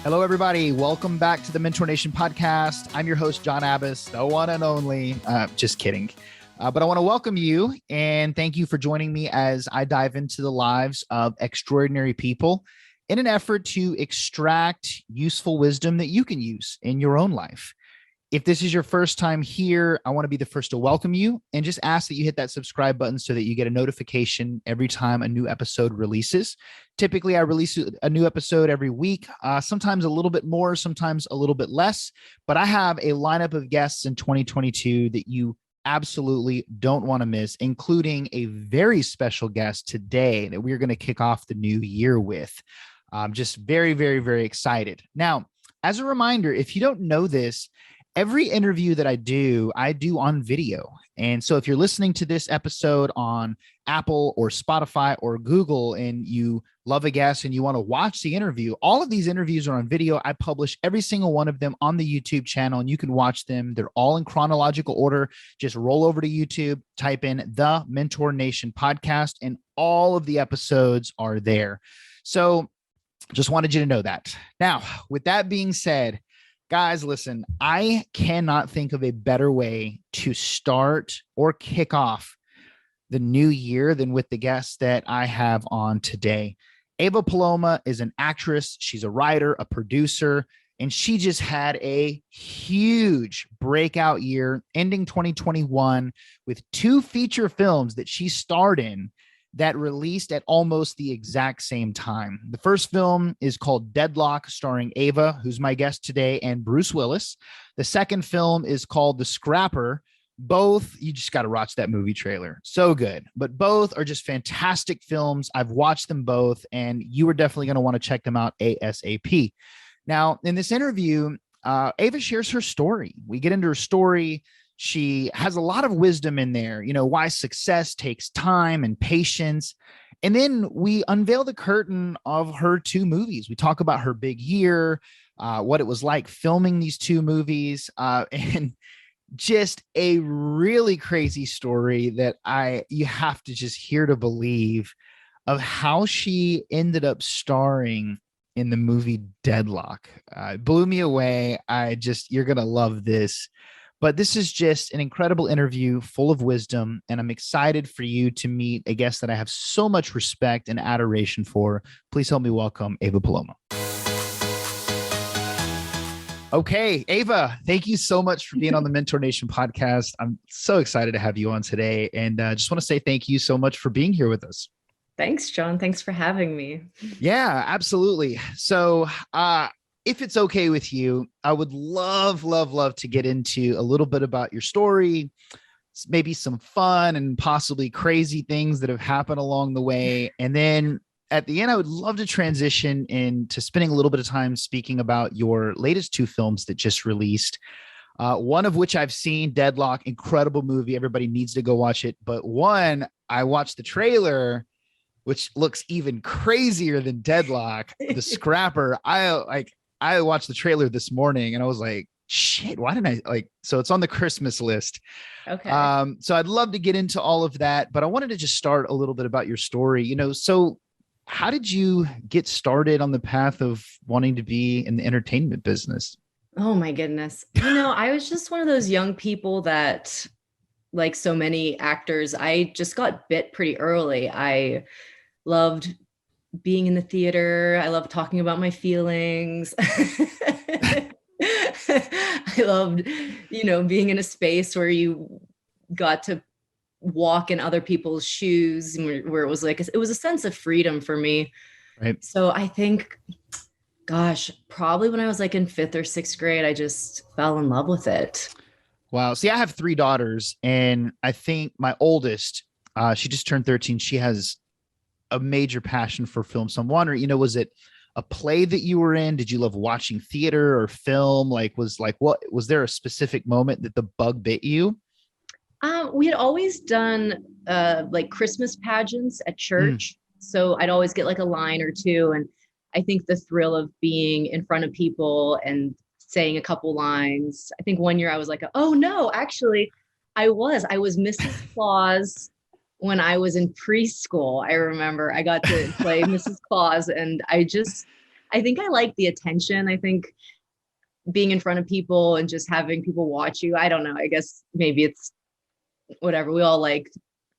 Hello, everybody. Welcome back to the Mentor Nation podcast. I'm your host, John Abbas, the one and only. Just kidding. But I want to welcome you and thank you for joining me as I dive into the lives of extraordinary people in an effort to extract useful wisdom that you can use in your own life. If this is your first time here, I want to be the first to welcome you and just ask that you hit that subscribe button so that you get a notification every time a new episode releases. Typically, I release a new episode every week, sometimes a little bit more, sometimes a little bit less. But I have a lineup of guests in 2022 that you absolutely don't want to miss, including a very special guest today that we're going to kick off the new year with. I'm just very, very, very excited. Now, as a reminder, if you don't know this, every interview that I do on video. And so if you're listening to this episode on Apple or Spotify or Google and you love a guest and you want to watch the interview, all of these interviews are on video. I publish every single one of them on the YouTube channel and you can watch them. They're all in chronological order. Just roll over to YouTube, type in the Mentor Nation podcast, and all of the episodes are there. So just wanted you to know that. Now, with that being said, guys, listen, I cannot think of a better way to start or kick off the new year than with the guest that I have on today. Ava Paloma is an actress. She's a writer, a producer, and she just had a huge breakout year ending 2021 with 2 feature films that she starred in that released at almost the exact same time. The first film is called Deadlock, starring Ava, who's my guest today, and Bruce Willis. The second film is called The Scrapper. Both, you just got to watch that movie trailer. So good. But both are just fantastic films. I've watched them both, and you are definitely going to want to check them out ASAP. Now, in this interview, Ava shares her story. We get into her story. She has a lot of wisdom in there, you know, why success takes time and patience. And then we unveil the curtain of her 2 movies. We talk about her big year, what it was like filming these 2 movies, and just a really crazy story that you have to just hear to believe of how she ended up starring in the movie Deadlock. It blew me away. You're going to love this. But this is just an incredible interview full of wisdom, and I'm excited for you to meet a guest that I have so much respect and adoration for. Please help me welcome Ava Paloma. Okay, Ava, thank you so much for being on the Mentor Nation podcast. I'm so excited to have you on today, and just want to say thank you so much for being here with us. Thanks, John. Thanks for having me. Yeah, absolutely. So, if it's okay with you, I would love to get into a little bit about your story, maybe some fun and possibly crazy things that have happened along the way. And then at the end, I would love to transition into spending a little bit of time speaking about your latest 2 films that just released. One of which I've seen, Deadlock, incredible movie. Everybody needs to go watch it. But one, I watched the trailer, which looks even crazier than Deadlock, The Scrapper. I watched the trailer this morning and I was like, shit, why didn't I so it's on the Christmas list. Okay. So I'd love to get into all of that, but I wanted to just start a little bit about your story. You know, so how did you get started on the path of wanting to be in the entertainment business? Oh my goodness. You know, I was just one of those young people that, like so many actors, I just got bit pretty early. I loved being in the theater. I love talking about my feelings. I loved, being in a space where you got to walk in other people's shoes, where it was like, it was a sense of freedom for me. Right. So I think, gosh, probably when I was like in 5th or 6th grade, I just fell in love with it. Wow. See, I have 3 daughters, and I think my oldest, she just turned 13. She has a major passion for film. So I'm wondering, was it a play that you were in? Did you love watching theater or film? What was there a specific moment that the bug bit you? We had always done like Christmas pageants at church. So I'd always get like a line or 2. And I think the thrill of being in front of people and saying a couple lines. I think one year I was like, oh no, actually I was Mrs. Claus when I was in preschool. I remember I got to play Mrs. Claus, and I I think I like the attention. I think being in front of people and just having people watch you. I don't know. I guess maybe it's whatever. We all like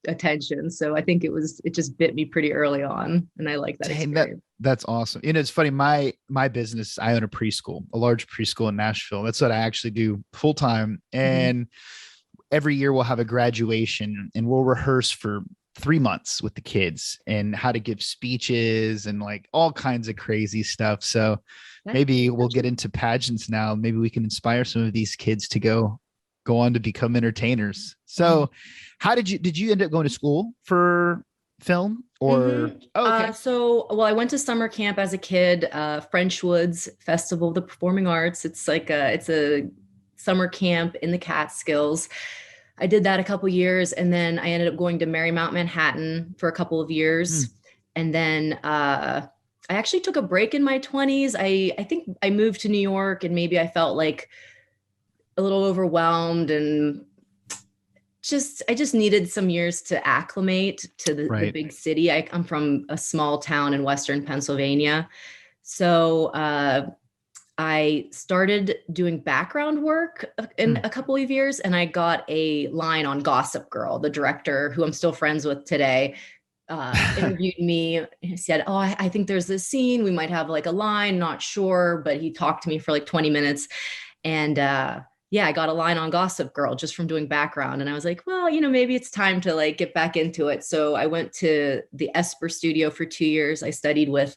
attention. So I think it just bit me pretty early on. And I like that Dang, experience. that's awesome. It's funny. My business, I own a large preschool in Nashville. That's what I actually do full time. And every year we'll have a graduation and we'll rehearse for 3 months with the kids and how to give speeches and like all kinds of crazy stuff. So maybe we'll get into pageants now. Maybe we can inspire some of these kids to go on to become entertainers. So did you end up going to school for film or? Oh, okay. I went to summer camp as a kid, French Woods Festival of the Performing Arts. It's a summer camp in the Catskills. I did that a couple years, and then I ended up going to Marymount Manhattan for a couple of years. And then I actually took a break in my 20s. I think I moved to New York, and maybe I felt like a little overwhelmed, and I just needed some years to acclimate to the big city. I'm from a small town in Western Pennsylvania. So I started doing background work in a couple of years, and I got a line on Gossip Girl. The director, who I'm still friends with today, interviewed me. He said, "Oh, I think there's this scene. We might have like a line, not sure." But he talked to me for like 20 minutes. And I got a line on Gossip Girl just from doing background. And I was like, well, maybe it's time to like get back into it. So I went to the Esper studio for 2 years. I studied with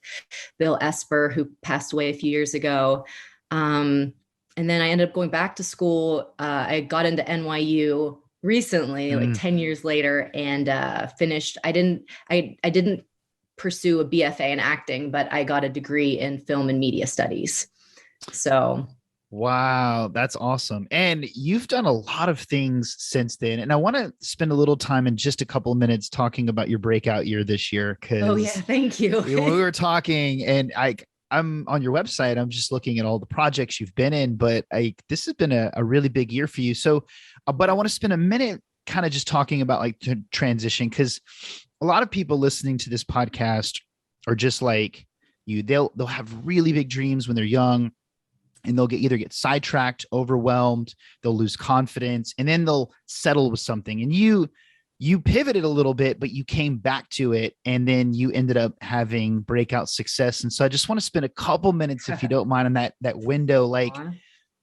Bill Esper, who passed away a few years ago. And then I ended up going back to school. I got into NYU recently, like 10 years later, and finished. I didn't pursue a BFA in acting, but I got a degree in film and media studies. So wow, that's awesome. And you've done a lot of things since then. And I want to spend a little time in just a couple of minutes talking about your breakout year this year. Thank you. We were talking, and I'm on your website. I'm just looking at all the projects you've been in, but this has been a really big year for you. So, but I want to spend a minute kind of just talking about like the transition, because a lot of people listening to this podcast are just like you. They'll have really big dreams when they're young, and they'll either get sidetracked, overwhelmed, they'll lose confidence, and then they'll settle with something. And you pivoted a little bit, but you came back to it, and then you ended up having breakout success. And so I just want to spend a couple minutes, if you don't mind, on that window. Like,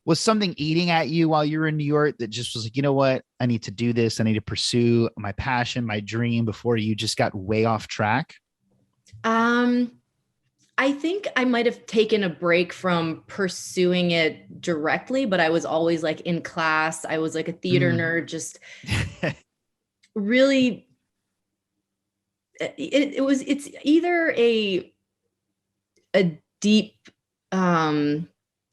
was something eating at you while you were in New York that just was like, you know what, I need to do this. I need to pursue my passion, my dream, before you just got way off track? I think I might have taken a break from pursuing it directly, but I was always like in class. I was like a theater nerd, just really, it's either a deep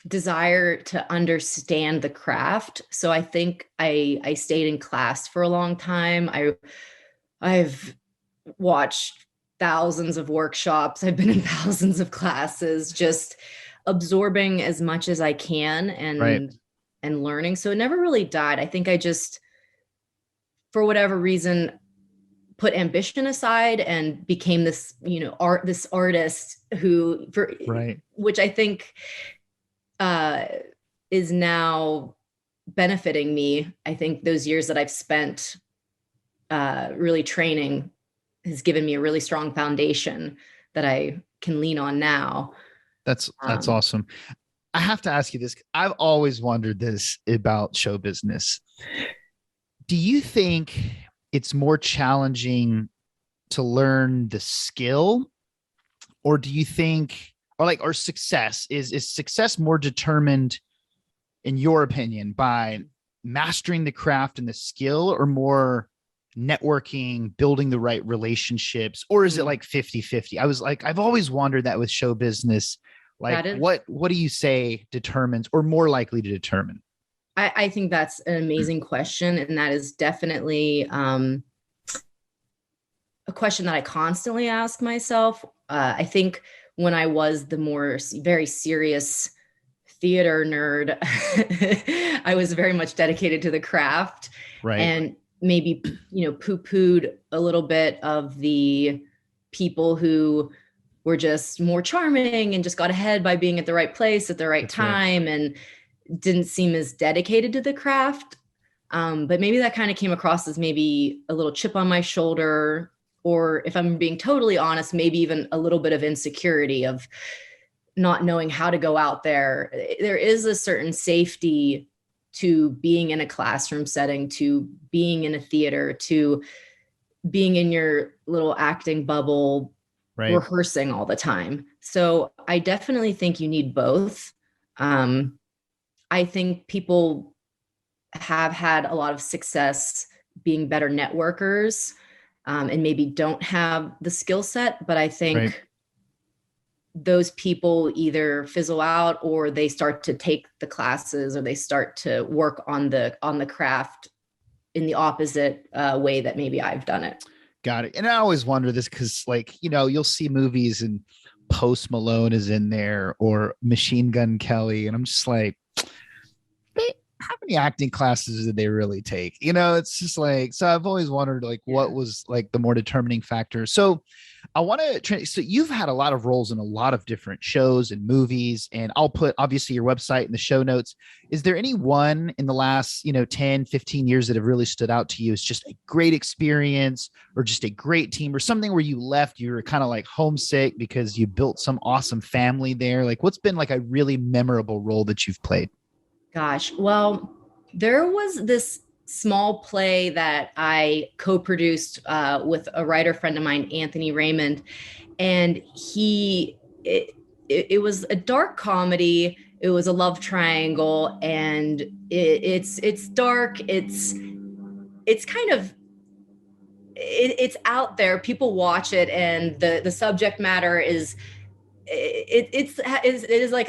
desire to understand the craft. So I think I stayed in class for a long time. I've watched thousands of workshops. I've been in thousands of classes, just absorbing as much as I can and learning. So it never really died. I think I just, for whatever reason, put ambition aside and became this, this artist which I think is now benefiting me. I think those years that I've spent really training has given me a really strong foundation that I can lean on now. That's awesome. I have to ask you this. I've always wondered this about show business. Do you think it's more challenging to learn the skill, or do you think, or success is success more determined, in your opinion, by mastering the craft and the skill, or more networking, building the right relationships, or is it like 50-50? I've always wondered that with show business. Like, what do you say determines, or more likely to determine? I think that's an amazing question. And that is definitely a question that I constantly ask myself. I think when I was the more very serious theater nerd, I was very much dedicated to the craft. Right. And maybe, poo-pooed a little bit of the people who were just more charming and just got ahead by being at the right place at the right time and didn't seem as dedicated to the craft. But maybe that kind of came across as maybe a little chip on my shoulder, or if I'm being totally honest, maybe even a little bit of insecurity of not knowing how to go out there. There is a certain safety to being in a classroom setting, to being in a theater, to being in your little acting bubble, rehearsing all the time. So I definitely think you need both. I think people have had a lot of success being better networkers, and maybe don't have the skill set, but I think those people either fizzle out or they start to take the classes or they start to work on the craft in the opposite way that maybe I've done it. Got it. And I always wonder this because, like, you know, you'll see movies and Post Malone is in there or Machine Gun Kelly. And I'm just like, how many acting classes did they really take? You know, it's just like, so I've always wondered, like, what was like the more determining factor. So I want to, so you've had a lot of roles in a lot of different shows and movies, and I'll put obviously your website in the show notes. Is there any one in the last, 10, 15 years that have really stood out to you as just a great experience or just a great team or something where you left, you were kind of like homesick because you built some awesome family there? Like, what's been like a really memorable role that you've played? Gosh, well, there was this small play that I co-produced with a writer friend of mine, Anthony Raymond, and it was a dark comedy. It was a love triangle, and it's dark. It's kind of it's out there. People watch it, and the subject matter is it is like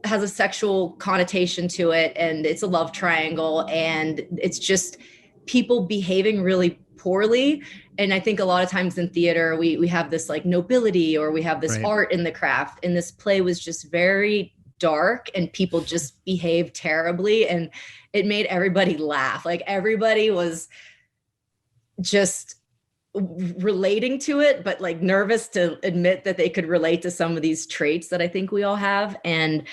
has a sexual connotation to it, and it's a love triangle, and it's just people behaving really poorly. And I think a lot of times in theater we have this like nobility, or we have this art in the craft, and this play was just very dark and people just behaved terribly, and it made everybody laugh. Like everybody was just relating to it, but like nervous to admit that they could relate to some of these traits that I think we all have. And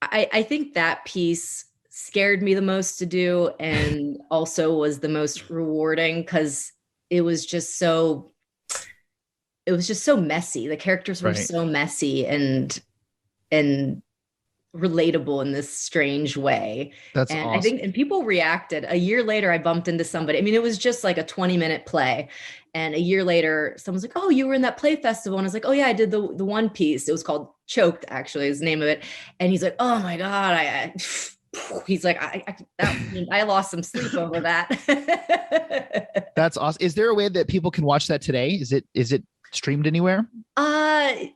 I think that piece scared me the most to do, and also was the most rewarding because it was just so messy. The characters were so messy and relatable in this strange way. That's and awesome. I think, and people reacted. A year later, I bumped into somebody. I mean, it was just like a 20-minute play. And a year later, someone's like, "Oh, you were in that play festival." And I was like, "Oh yeah, I did the one piece." It was called Choked, actually, is the name of it. And he's like, "Oh my God." He's like, I lost some sleep over that. That's awesome. Is there a way that people can watch that today? Is it streamed anywhere?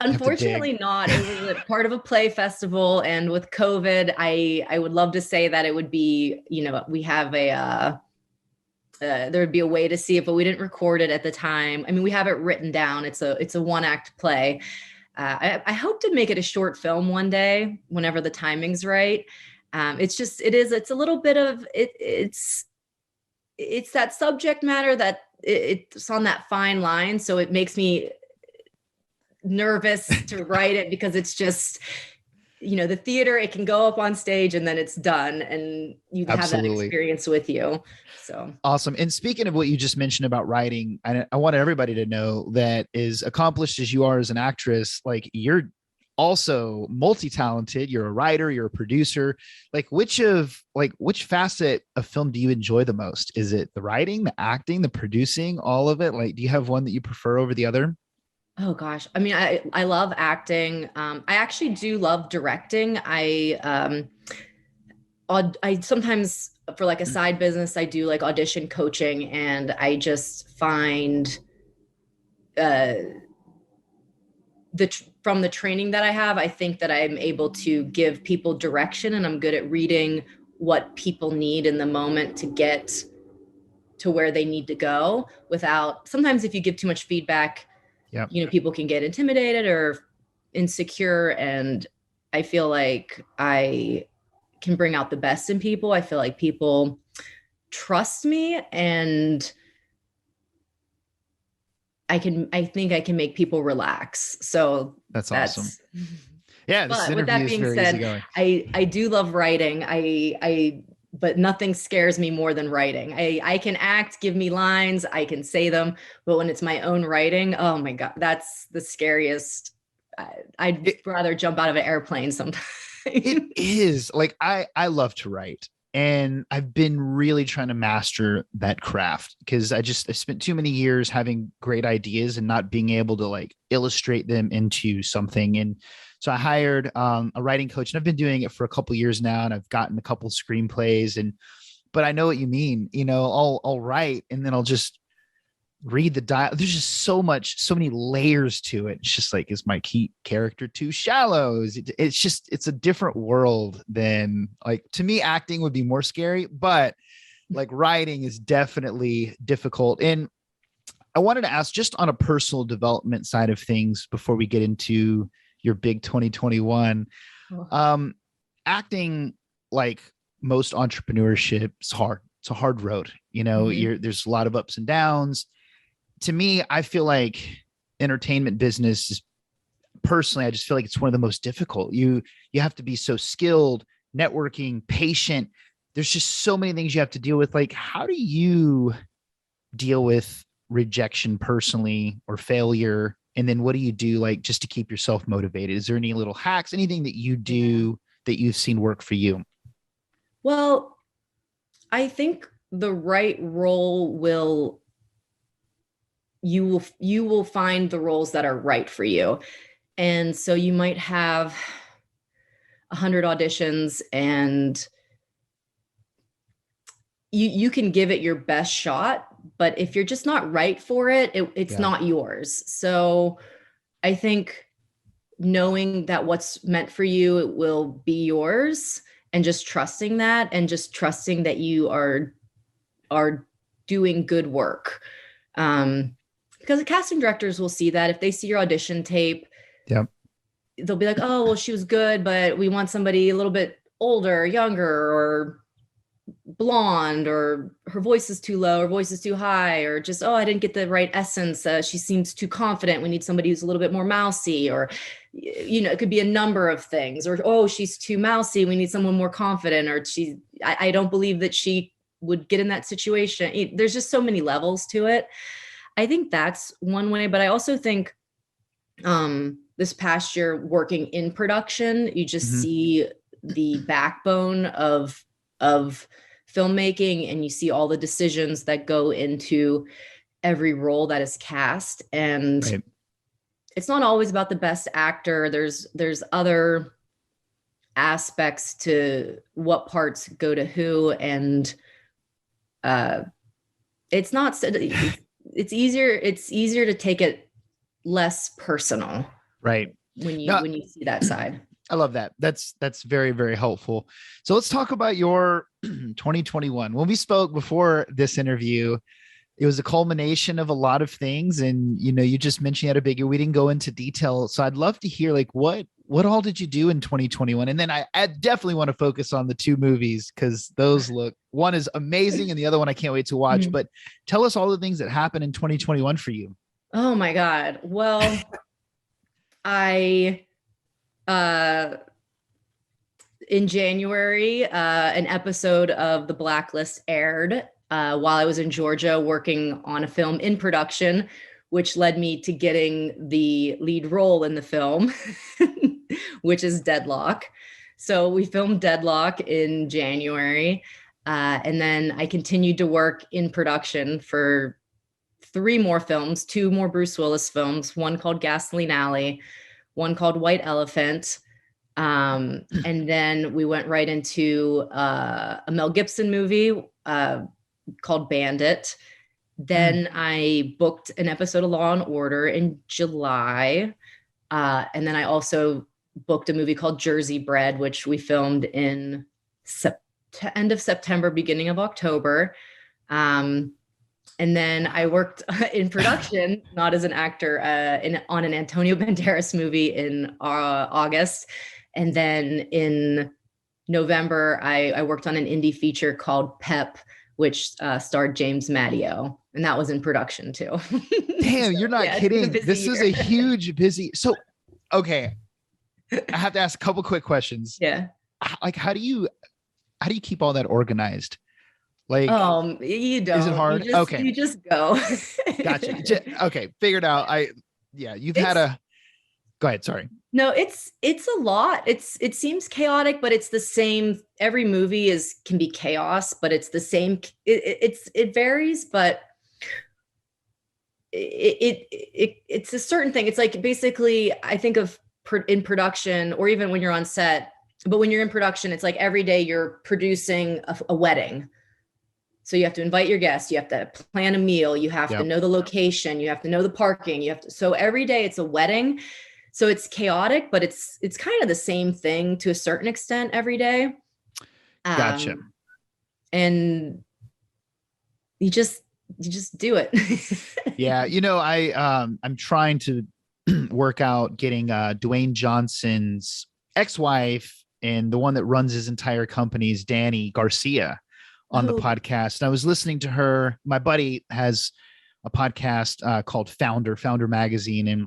Unfortunately not. It was a part of a play festival, and with COVID, I would love to say that it would be, we have there would be a way to see it, but we didn't record it at the time. I mean, we have it written down. It's a one-act play. I hope to make it a short film one day, whenever the timing's right. It's a little bit of it. It's that subject matter that it's on that fine line. So it makes me nervous to write it, because it's just, the theater, it can go up on stage and then it's done, and you have that experience with you. So awesome. And speaking of what you just mentioned about writing, I want everybody to know that as accomplished as you are as an actress, like, you're also multi-talented. You're a writer, you're a producer. Like, which facet of film do you enjoy the most? Is it the writing, the acting, the producing, all of it? Like, do you have one that you prefer over the other? Oh gosh. I mean, I love acting. I actually do love directing. I sometimes, for like a side business, I do like audition coaching, and I just find from the training that I have, I think that I'm able to give people direction, and I'm good at reading what people need in the moment to get to where they need to go without, sometimes if you give too much feedback, people can get intimidated or insecure. And I feel like I can bring out the best in people. I feel like people trust me, and I think I can make people relax. So That's awesome. that's, Yeah, this but with interview that is being very said, easygoing. I do love writing. But nothing scares me more than writing. I can act, give me lines, I can say them, but when it's my own writing, oh my God, that's the scariest. I'd rather jump out of an airplane sometimes. It is like, I love to write, and I've been really trying to master that craft because I spent too many years having great ideas and not being able to like illustrate them into something. And so I hired a writing coach, and I've been doing it for a couple years now, and I've gotten a couple screenplays. But I know what you mean. I'll write, and then I'll just read the dialogue. There's just so many layers to it. It's just like, is my key character too shallow? It's a different world than, like, to me, acting would be more scary, but like writing is definitely difficult. And I wanted to ask, just on a personal development side of things, before we get into your big 2021, acting, like most entrepreneurship, is hard. It's a hard road. There's a lot of ups and downs. To me, I feel like entertainment business is, personally, I just feel like it's one of the most difficult. You have to be so skilled, networking, patient. There's just so many things you have to deal with. Like, how do you deal with rejection personally, or failure? And then what do you do, like, just to keep yourself motivated? Is there any little hacks, anything that you do that you've seen work for you? Well, I think the right role you will find the roles that are right for you. And so you might have 100 auditions, and you can give it your best shot, but if you're just not right for it, it's not yours. So I think knowing that what's meant for you, it will be yours, and just trusting that, and just trusting that you are doing good work. Because the casting directors will see that. If they see your audition tape, they'll be like, oh, well, she was good, but we want somebody a little bit older, younger, or blonde, or her voice is too low, her voice is too high, or just, oh, I didn't get the right essence. She seems too confident. We need somebody who's a little bit more mousy, or, it could be a number of things. Or, oh, she's too mousy, we need someone more confident. Or I don't believe that she would get in that situation. There's just so many levels to it. I think that's one way, but I also think this past year working in production, you just see the backbone of filmmaking, and you see all the decisions that go into every role that is cast. And it's not always about the best actor. There's other aspects to what parts go to who, and it's not. It's easier to take it less personal. Right. When you see that side. I love that. That's very, very helpful. So let's talk about your 2021. When we spoke before this interview, it was a culmination of a lot of things. And, you just mentioned you had a big year. We didn't go into detail. So I'd love to hear, like, what all did you do in 2021? And then I definitely want to focus on the two movies, because those one is amazing and the other one I can't wait to watch. But tell us all the things that happened in 2021 for you. Oh my God. Well, in January, an episode of The Blacklist aired while I was in Georgia working on a film in production, which led me to getting the lead role in the film, which is Deadlock. So we filmed Deadlock in January. And then I continued to work in production for 3 more films, 2 more Bruce Willis films, one called Gasoline Alley, one called White Elephant. And then we went right into a Mel Gibson movie called Bandit. Then I booked an episode of Law and Order in July. And then I also booked a movie called Jersey Bread, which we filmed in end of September, beginning of October. And then I worked in production, not as an actor, on an Antonio Banderas movie in August. And then in November, I worked on an indie feature called Pep, which starred James Matteo, and that was in production too. Damn, you're not kidding. This is a huge busy. So, okay, I have to ask a couple quick questions. Yeah. Like, how do you keep all that organized? Like, you don't. Is it hard? You just go. Gotcha. Okay, figured out. Go ahead. Sorry. No, it's a lot. It seems chaotic, but it's the same. Every movie can be chaos, but it's the same. It varies, but it's a certain thing. It's like, basically, I think of in production, or even when you're on set, but when you're in production, it's like every day you're producing a wedding. So you have to invite your guests, you have to plan a meal, you have to know the location, you have to know the parking, so every day it's a wedding. So it's chaotic, but it's kind of the same thing to a certain extent every day. Gotcha. And you just do it. Yeah. I'm trying to work out getting Dwayne Johnson's ex-wife and the one that runs his entire company is Danny Garcia on the podcast. And I was listening to her. My buddy has a podcast called Founder Magazine, and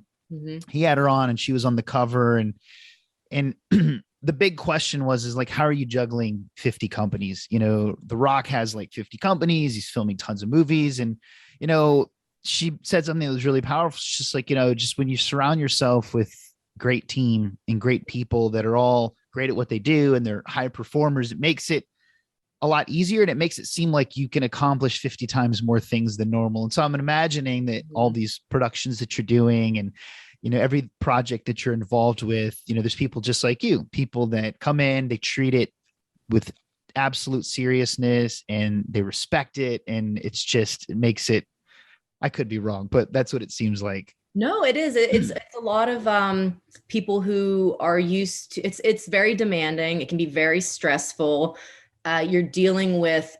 he had her on, and she was on the cover. And the big question is like, how are you juggling 50 companies? The Rock has like 50 companies. He's filming tons of movies. And, she said something that was really powerful. It's just like, just when you surround yourself with great team and great people that are all great at what they do and they're high performers, it makes it a lot easier, and it makes it seem like you can accomplish 50 times more things than normal. And so I'm imagining that all these productions that you're doing and, every project that you're involved with, there's people just like you, people that come in, they treat it with absolute seriousness and they respect it. And it makes it, I could be wrong, but that's what it seems like. No, it is. It's a lot of people who are used to, it's very demanding. It can be very stressful. You're dealing with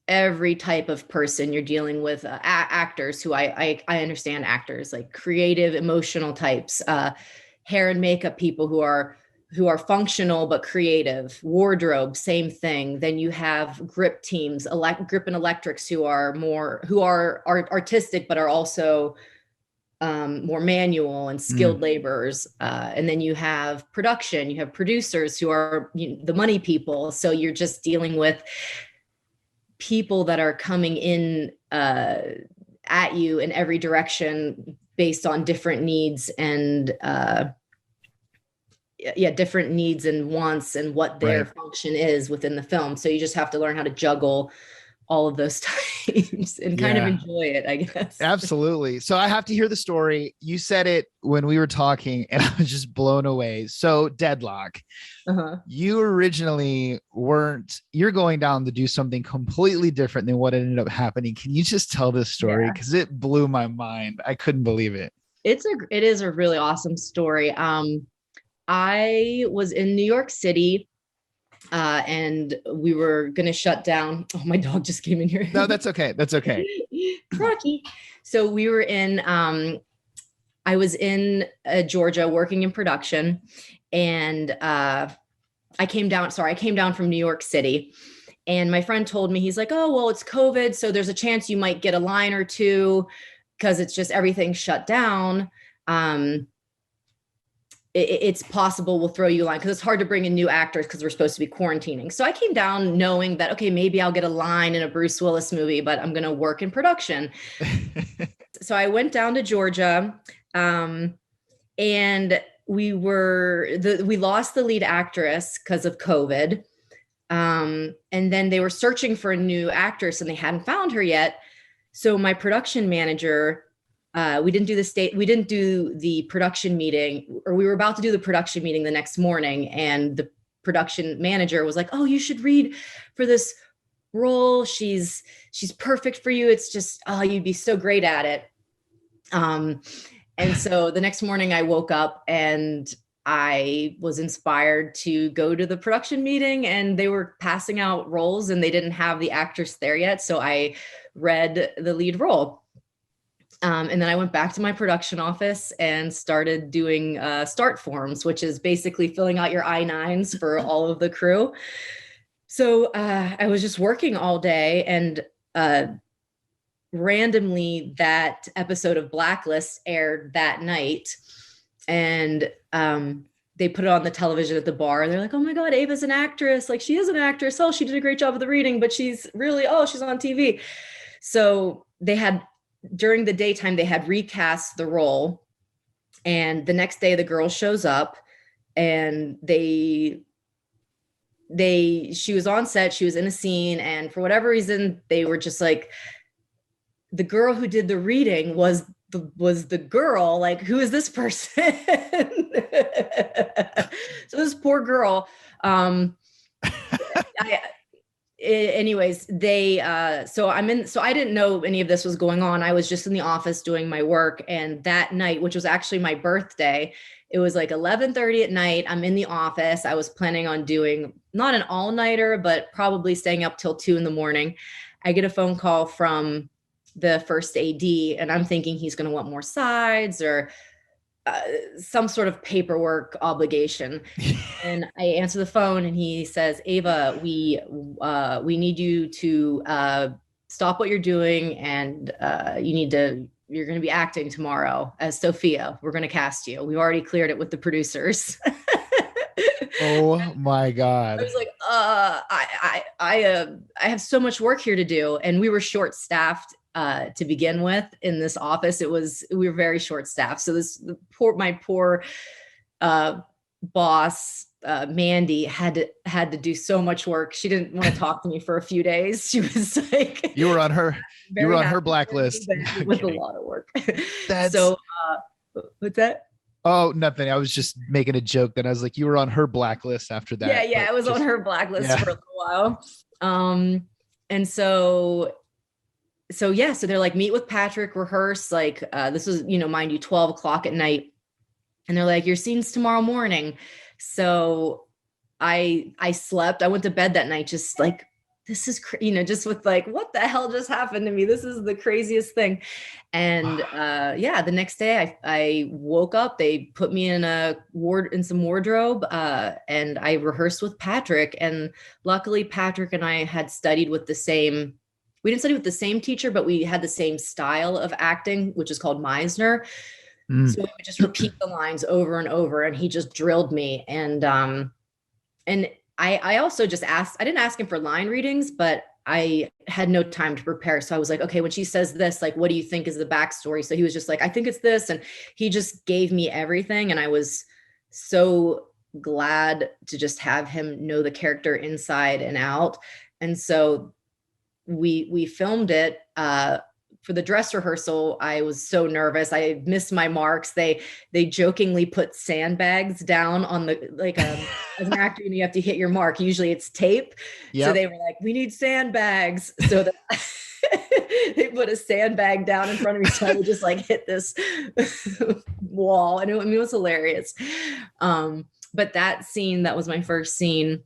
every type of person. You're dealing with actors who I understand actors, like creative, emotional types, hair and makeup people who are functional but creative, wardrobe, same thing. Then you have grip teams, grip and electrics who are artistic but are also more manual and skilled laborers. And then you have production, you have producers who are the money people. So you're just dealing with people that are coming in at you in every direction based on different needs and different needs and wants and what their function is within the film. So you just have to learn how to juggle all of those times and kind of enjoy it, I guess. Absolutely. So I have to hear the story. You said it when we were talking and I was just blown away. So Deadlock, you originally you're going down to do something completely different than what ended up happening. Can you just tell this story? Because it blew my mind. I couldn't believe it. It is a really awesome story. I was in New York City and we were going to shut down. Oh, my dog just came in here. No, that's okay. That's okay. Rocky. So we were I was in Georgia working in production, and I came down from New York City, and my friend told me, he's like, oh, well, it's COVID. So there's a chance you might get a line or two because it's just everything shut down. It's possible we'll throw you a line because it's hard to bring in new actors because we're supposed to be quarantining. So I came down knowing that, okay, maybe I'll get a line in a Bruce Willis movie, but I'm going to work in production. So I went down to Georgia and we lost the lead actress because of COVID. And then they were searching for a new actress and they hadn't found her yet. So my production manager, we didn't do the production meeting, or we were about to do the production meeting the next morning. And the production manager was like, oh, you should read for this role. She's perfect for you. It's just, oh, you'd be so great at it. And so the next morning I woke up and I was inspired to go to the production meeting, and they were passing out roles and they didn't have the actress there yet. So I read the lead role. And then I went back to my production office and started doing start forms, which is basically filling out your I-9s for all of the crew. So I was just working all day, and randomly that episode of Blacklist aired that night, and they put it on the television at the bar, and they're like, oh my God, Ava's an actress. Like, she is an actress. Oh, she did a great job of the reading, but she's on TV. So during the daytime, they had recast the role. And the next day the girl shows up, and she was on set, she was in a scene, and for whatever reason, they were just like, the girl who did the reading was the girl, like, who is this person? So this poor girl, anyways, so I didn't know any of this was going on. I was just in the office doing my work. And that night, which was actually my birthday, it was like 11:30 at night. I'm in the office. I was planning on doing not an all-nighter, but probably staying up till 2 a.m. I get a phone call from the first AD, and I'm thinking he's going to want more sides or some sort of paperwork obligation. And I answer the phone, and he says, Ava, we need you to stop what you're doing, and you're going to be acting tomorrow as Sophia. We're going to cast you. We've already cleared it with the producers. Oh my God. I was like, I have so much work here to do. And we were short-staffed to begin with in this office. We were very short-staffed. So my poor boss, Mandy, had to do so much work. She didn't want to talk to me for a few days. She was like, you were on her blacklist with a lot of work. That's so what's that? Oh, nothing. I was just making a joke that I was like, you were on her blacklist after that. Yeah, I was on her blacklist for a little while. And so they're like, meet with Patrick, rehearse. Like, this was, mind you, 12 o'clock at night. And they're like, your scene's tomorrow morning. So I slept. I went to bed that night, just like, this is, just with like, what the hell just happened to me? This is the craziest thing. And the next day I woke up, they put me in some wardrobe, and I rehearsed with Patrick. And luckily Patrick and I had studied with we didn't study with the same teacher, but we had the same style of acting, which is called Meisner. So we would just repeat the lines over and over, and he just drilled me. And I also just asked, I didn't ask him for line readings, but I had no time to prepare. So I was like, okay, when she says this, like, what do you think is the backstory? So he was just like, I think it's this. And he just gave me everything. And I was so glad to just have him know the character inside and out. And so we filmed it. For the dress rehearsal, I was so nervous. I missed my marks. They jokingly put sandbags down on as an actor, you have to hit your mark. Usually it's tape. Yep. So they were like, we need sandbags. So they put a sandbag down in front of me. So I would just like hit this wall. And it was hilarious. But that scene, that was my first scene,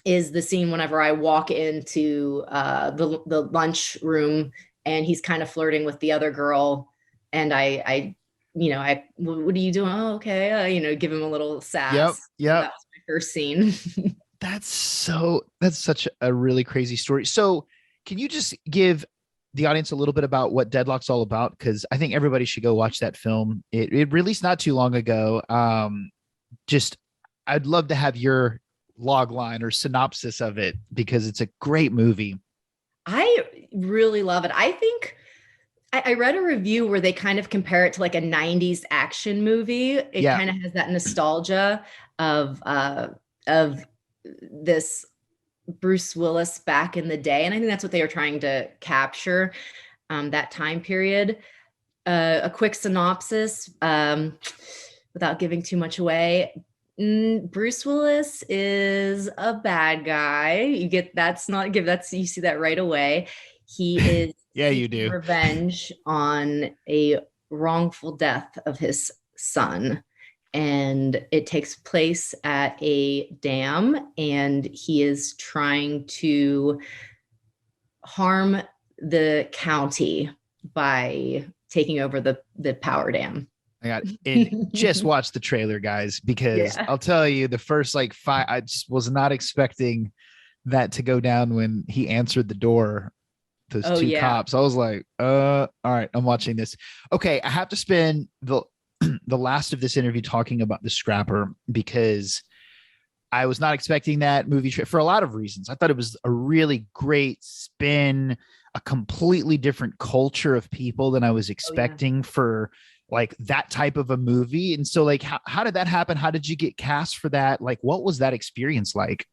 is the scene whenever I walk into the lunch room, and he's kind of flirting with the other girl. And I what are you doing? Oh, okay. Give him a little sass. Yep. That was my first scene. That's such a really crazy story. So can you just give the audience a little bit about what Deadlock's all about? Because I think everybody should go watch that film. It released not too long ago. I'd love to have your log line or synopsis of it, because it's a great movie. I really love it. I think I read a review where they kind of compare it to like a 90s action movie. It kind of has that nostalgia of this Bruce Willis back in the day. And I think that's what they were trying to capture, that time period. A quick synopsis, without giving too much away. Bruce Willis is a bad guy. You see that right away. He is you do revenge on a wrongful death of his son, and it takes place at a dam, and he is trying to harm the county by taking over the power dam. I got it. Just watch the trailer, guys, because I'll tell you, the first like 5, I just was not expecting that to go down when he answered the door, those Oh two yeah. cops. I was like, all right, I'm watching this. Okay, I have to spend the the last of this interview talking about the Scrapper because I was not expecting that movie for a lot of reasons. I thought it was a really great spin, a completely different culture of people than I was expecting for like that type of a movie. And so like, how did that happen? How did you get cast for that? Like, what was that experience like?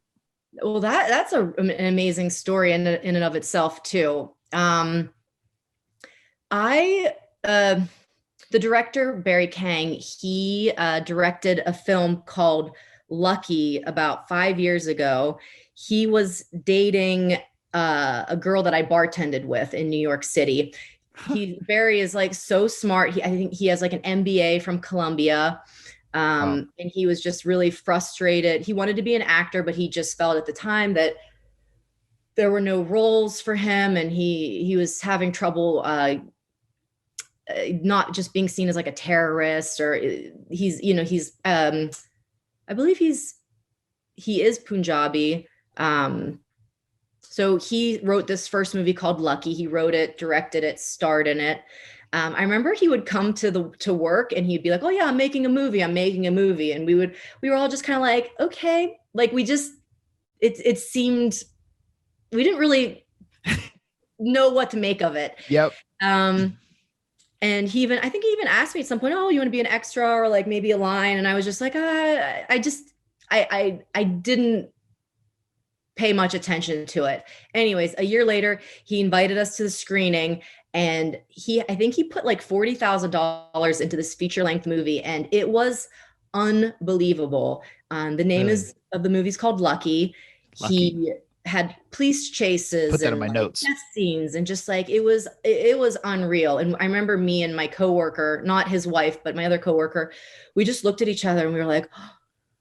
Well, that's an amazing story in and of itself too. I the director Barry Kang, he directed a film called Lucky about 5 years ago. He was dating a girl that I bartended with in New York City. Barry is like so smart. I think he has like an MBA from Columbia. And he was just really frustrated. He wanted to be an actor, but he just felt at the time that there were no roles for him, and he was having trouble not just being seen as like a terrorist, or he's I believe he is Punjabi. So he wrote this first movie called Lucky. He wrote it, directed it, starred in it. I remember he would come to work and he'd be like, "Oh yeah, I'm making a movie. I'm making a movie." And we were all just kind of like, okay, like it seemed we didn't really know what to make of it. Yep. And I think he even asked me at some point, "Oh, you want to be an extra or like maybe a line?" And I was just like, I didn't pay much attention to it. Anyways, a year later, he invited us to the screening, and I think he put like $40,000 into this feature-length movie, and it was unbelievable. The name of the movie is called Lucky. He had police chases, put that in my notes, death scenes, and just like it was unreal. And I remember me and my coworker, not his wife, but my other coworker, we just looked at each other and we were like,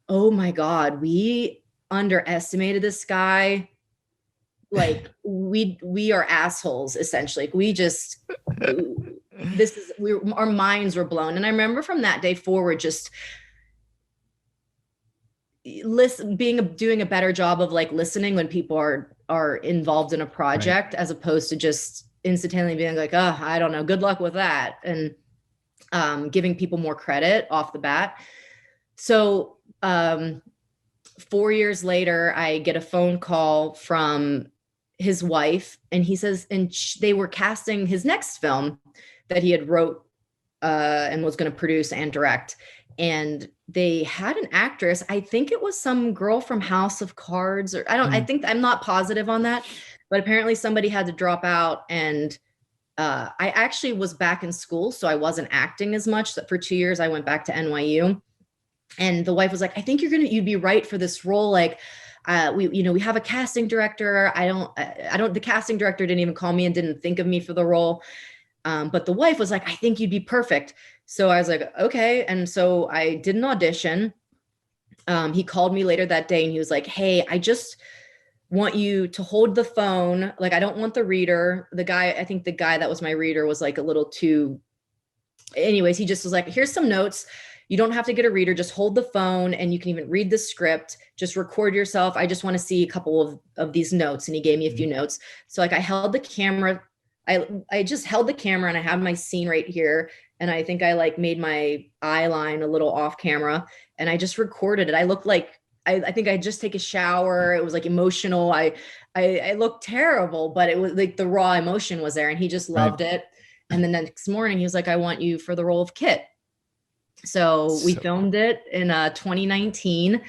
"Oh my God, we underestimated this guy. Like we are assholes, essentially. Our minds were blown." And I remember from that day forward, just doing a better job of like listening when people are involved in a project, right, as opposed to just instantaneously being like, "Oh, I don't know, good luck with that," and giving people more credit off the bat. So 4 years later, I get a phone call from his wife, and he says, they were casting his next film that he had wrote and was going to produce and direct. And they had an actress, I think it was some girl from House of Cards, or I think, I'm not positive on that, but apparently somebody had to drop out. And I actually was back in school, so I wasn't acting as much. For 2 years, I went back to NYU. And the wife was like, "I think you'd be right for this role. Like, we have a casting director. The casting director didn't even call me and didn't think of me for the role." But the wife was like, "I think you'd be perfect." So I was like, okay. And so I did an audition. He called me later that day and he was like, "Hey, I just want you to hold the phone. Like, I don't want the reader." I think the guy that was my reader was like a little too, anyways, he just was like, "Here's some notes. You don't have to get a reader, just hold the phone and you can even read the script. Just record yourself. I just want to see a couple of these notes." And he gave me a few notes. So like I held the camera. I just held the camera and I have my scene right here. And I think I like made my eye line a little off camera and I just recorded it. I looked like, I think I just take a shower. It was like emotional. I looked terrible, but it was like the raw emotion was there and he just loved it. And then the next morning he was like, "I want you for the role of Kit." So we filmed it in 2019.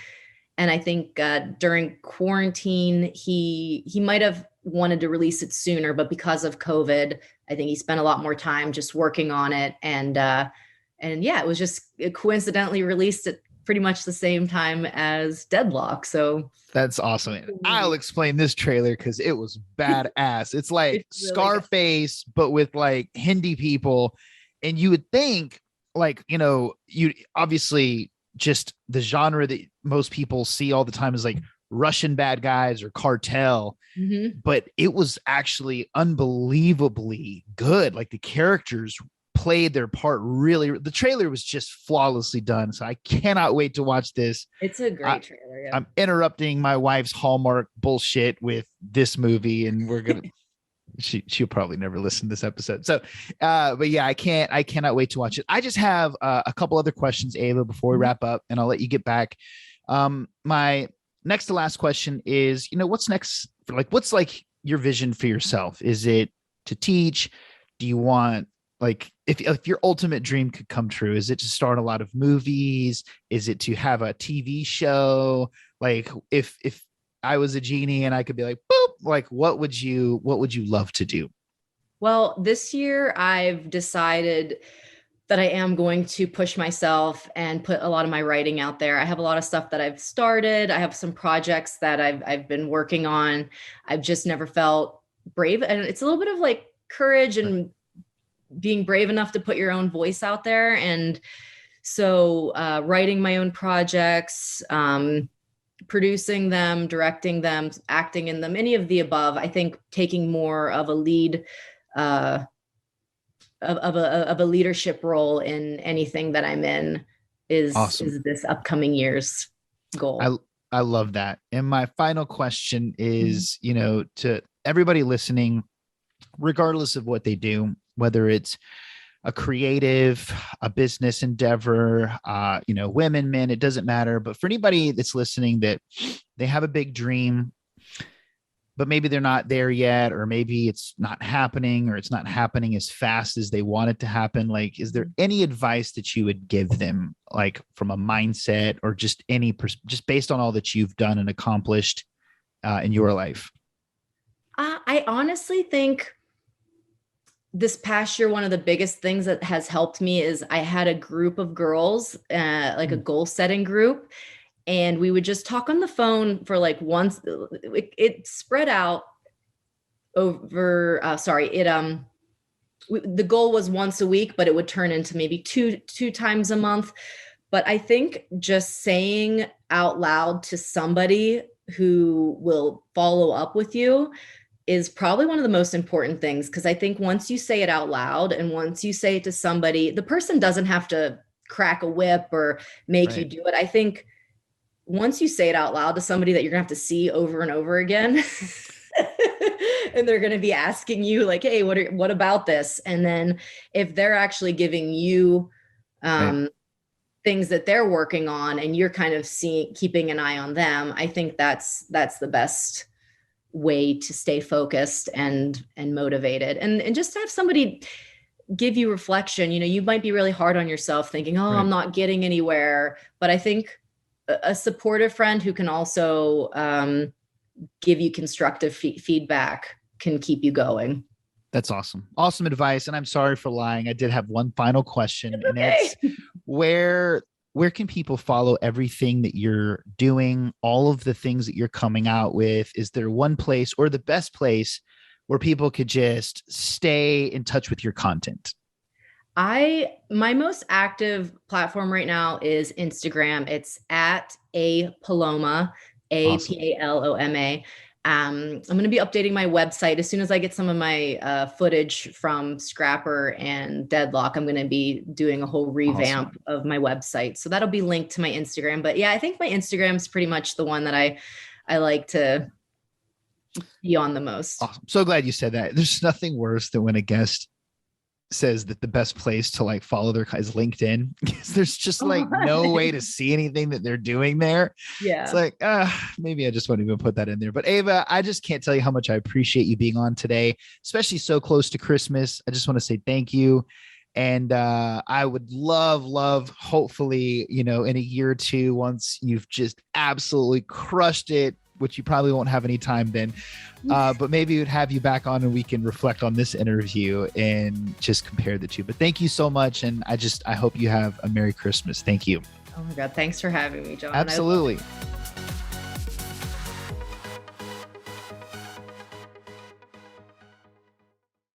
And I think during quarantine, he might have wanted to release it sooner, but because of COVID, I think he spent a lot more time just working on it. And yeah, it was just coincidentally released at pretty much the same time as Deadlock. So that's awesome. I'll explain this trailer because it was badass. It's like it's really Scarface, good, but with like Hindi people. And you would think, like, you obviously just the genre that most people see all the time is like Russian bad guys or cartel, but it was actually unbelievably good. Like the characters played their part really. The trailer was just flawlessly done. So I cannot wait to watch this. It's a great trailer. I'm interrupting my wife's Hallmark bullshit with this movie, and we're gonna. She'll probably never listen to this episode. So, but yeah, I cannot wait to watch it. I just have a couple other questions, Ava, before we wrap up, and I'll let you get back. My next to last question is, what's next? What's like your vision for yourself? Is it to teach? Do you want, like, if your ultimate dream could come true, is it to start a lot of movies? Is it to have a TV show? Like, if I was a genie and I could be like, boop, like, what would you love to do? Well, this year I've decided that I am going to push myself and put a lot of my writing out there. I have a lot of stuff that I've started. I have some projects that I've been working on. I've just never felt brave. And it's a little bit of like courage and being brave enough to put your own voice out there. And so writing my own projects, producing them, directing them, acting in them, any of the above. I think taking more of a lead, of a leadership role in anything that I'm in is awesome. Is this upcoming year's goal. I love that. And my final question is, to everybody listening, regardless of what they do, whether it's a creative, a business endeavor, women, men, it doesn't matter. But for anybody that's listening that they have a big dream, but maybe they're not there yet, or maybe it's not happening, or it's not happening as fast as they want it to happen. Like, is there any advice that you would give them, like from a mindset or just just based on all that you've done and accomplished in your life? I honestly think this past year, one of the biggest things that has helped me is I had a group of girls, like a goal setting group, and we would just talk on the phone for like once. It spread out over. The goal was once a week, but it would turn into maybe two times a month. But I think just saying out loud to somebody who will follow up with you is probably one of the most important things. Because I think once you say it out loud and once you say it to somebody, the person doesn't have to crack a whip or make you do it. I think once you say it out loud to somebody that you're gonna have to see over and over again, and they're gonna be asking you like, hey, what about this? And then if they're actually giving you things that they're working on and you're kind of keeping an eye on them, I think that's the best way to stay focused and motivated, and just to have somebody give you reflection. You might be really hard on yourself thinking, I'm not getting anywhere, but I think a supportive friend who can also give you constructive feedback can keep you going. That's awesome. Awesome advice. And I'm sorry for lying. I did have one final question, and that's where can people follow everything that you're doing, all of the things that you're coming out with? Is there one place or the best place where people could just stay in touch with your content? My most active platform right now is Instagram. It's at A Paloma, Apaloma. I'm going to be updating my website as soon as I get some of my footage from Scrapper and Deadlock. I'm going to be doing a whole revamp of my website. So that'll be linked to my Instagram. But yeah, I think my Instagram is pretty much the one that I like to be on the most. Awesome. So glad you said that. There's nothing worse than when a guest says that the best place to like follow their is LinkedIn, because there's just like no way to see anything that they're doing there. Yeah. It's like, maybe I just won't even put that in there. But Ava, I just can't tell you how much I appreciate you being on today, especially so close to Christmas. I just want to say thank you. And I would love, hopefully, in a year or two, once you've just absolutely crushed it, which you probably won't have any time then, but maybe we'd have you back on and we can reflect on this interview and just compare the two. But thank you so much. And I hope you have a Merry Christmas. Thank you. Oh my God. Thanks for having me, John. Absolutely.